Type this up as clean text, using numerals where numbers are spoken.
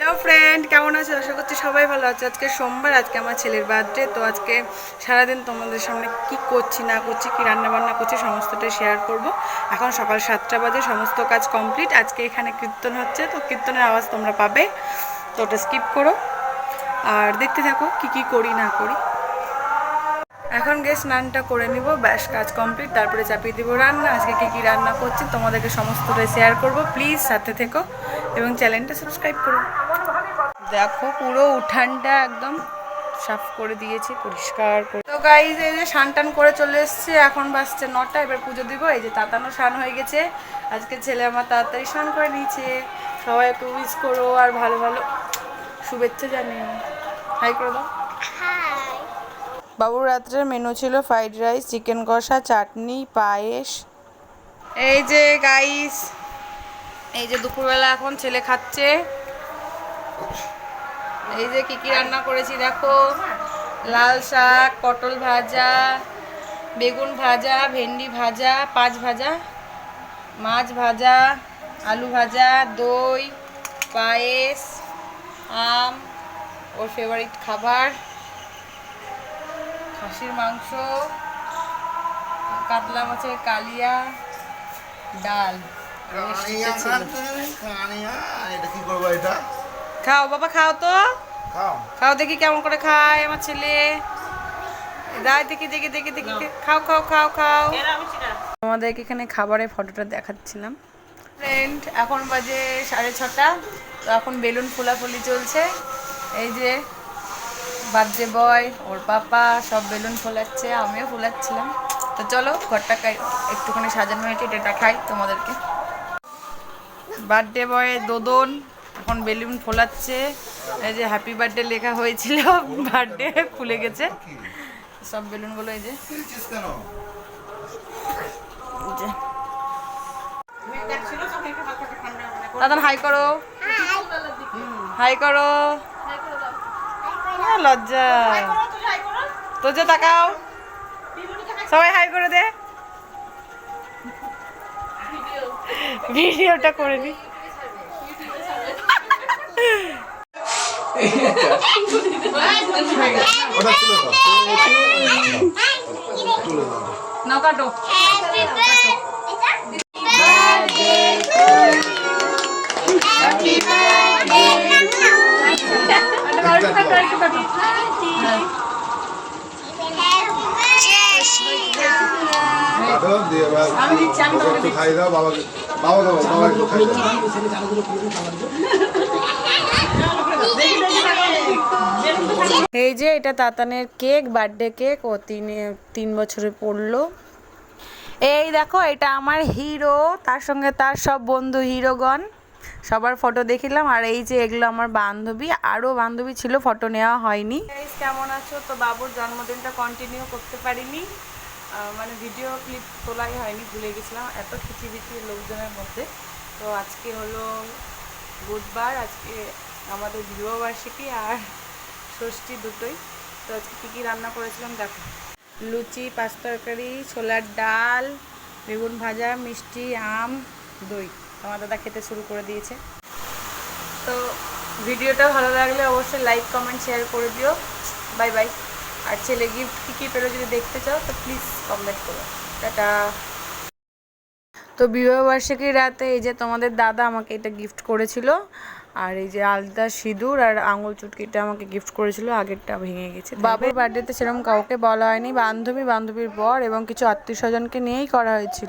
Hello friend, কেমন আছো? আশা করছি সবাই ভালো আছে। আজকে সোমবার, আজকে আমার ছেলের বার্থডে। তো আজকে সারাদিন তোমাদের সামনে কি করছি না করছি, কি রান্না বান্না করছি সমস্তটাই শেয়ার করব। এখন সকাল 7টা বাজে, সমস্ত কাজ কমপ্লিট। আজকে এখানে কীর্তন হচ্ছে, তো কীর্তনের আওয়াজ তোমরা পাবে, তো ওটা স্কিপ করো আর দেখতে থাকো কি কি করি না করি। এখন গিয়ে স্নানটা করে নিব, ব্যাস কাজ কমপ্লিট। তারপরে চাপিয়ে দিব রান্না। আজকে কী কী রান্না করছি তোমাদেরকে সমস্তটাই শেয়ার করব। প্লিজ সাথে থেকো এবং চ্যানেলটা সাবস্ক্রাইব করো। দেখো পুরো উঠানটা একদম সাফ করে দিয়েছি, পরিষ্কার করে। তো গাইজ এই যে স্নান টান করে চলে এসছে, এখন বাজছে 9টা। এবার পুজো দিব। এই যে তাতানো স্নান হয়ে গেছে। আজকে ছেলে আমার তাড়াতাড়ি স্নান করে নিয়েছে। সবাই একটু উইশ করো আর ভালো ভালো শুভেচ্ছা জানিও। হাই করে দাও। বাবুর রাত্রের মেনু ছিল ফ্রাইড রাইস, চিকেন কষা, চাটনি, পায়েস। এই যে গাইস, এই যে দুপুরবেলা এখন ছেলে খাচ্ছে। এই যে কি কি রান্না করেছি দেখো, লাল শাক, পটল ভাজা, বেগুন ভাজা, ভেন্ডি ভাজা, পাঁচ ভাজা, মাছ ভাজা, আলু ভাজা, দই, পায়েস, আম, ওর ফেভারিট খাবার, খাসির মাংস, কাতলা মাছের কালিয়া, ডাল। খাও বাবা, খাও তো, খাও দেখি কেমন করে খায় আমার ছেলে। দাই দেখি দেখি দেখি দেখি, খাও খাও খাও খাও। আমাদেরকে এখানে খাবারের ফটোটা দেখাচ্ছিলাম ফ্রেন্ড। এখন বাজে 6:30। তো এখন বেলুন ফোলাফুলি চলছে। এই যে বার্থডে বয়, ওর পাপা সব বেলুন ফোলাচ্ছে, আমিও ফোলাচ্ছিলাম। তো চলো ঘরটা একটুখানি সাজানো হয়েছে, এটা দেখাই তোমাদেরকে। বার্থডে বয় দোদন এখন বেলুন ফোলাচ্ছে। এই যে হ্যাপি বার্থডে লেখা হয়েছিল, বার্থডে খুলে গেছে সব বেলুনগুলো। এই যে দাদা হাই করো, হাই করো। লজ্জা তো, যে তাকাও, সবাই হাই করে দে। ভিডিওটা করে নি। নাও কাটো। এই যে এটা তাতানের কেক, বার্থডে কেক। ও 3 বছরে পড়লো। এই দেখো, এটা আমার হিরো, তার সঙ্গে তার সব বন্ধু হিরোগণ, সবার ফটো দেখিলাম। আর এই যে এগুলো আমার বান্ধবী, আরও বান্ধবী ছিল, ফটো নেওয়া হয়নি। কেমন আছো? তো বাবুর জন্মদিনটা কন্টিনিউ করতে পারিনি, মানে ভিডিও ক্লিপ তোলাই হয়নি, ভুলে গেছিলাম এত খিচিবিচি লোকজনের মধ্যে। তো আজকে হলো বুধবার, আজকে আমাদের বিবাহবার্ষিকী আর ষষ্ঠী দুটোই। তো আজকে কী কী রান্না করেছিলাম দেখো। লুচি, পাঁচ তরকারি, ছোলার ডাল, বেগুন ভাজা, মিষ্টি, আম, দই। আমার দাদা খেতে শুরু করে দিয়েছে। তো ভিডিওটা ভালো লাগলে অবশ্যই লাইক, কমেন্ট, শেয়ার করে দিও। Bye bye. আর ছেলে গিফট কী কী পেলো যদি দেখতে চাও তো প্লিজ কমেন্ট করো। টাটা। তো বিবাহবার্ষিকীর রাতে এই যে তোমাদের দাদা আমাকে এটা গিফট করেছিল। আর এই যে আলতা, সিঁদুর আর আঙুল চুটকিটা আমাকে গিফট করেছিল, আগেরটা ভেঙে গেছে। বাবুর বার্থডেতে সেরকম কাউকে বলা হয়নি, বান্ধবীর বর এবং কিছু আত্মীয় স্বজনকে নিয়েই করা হয়েছিল।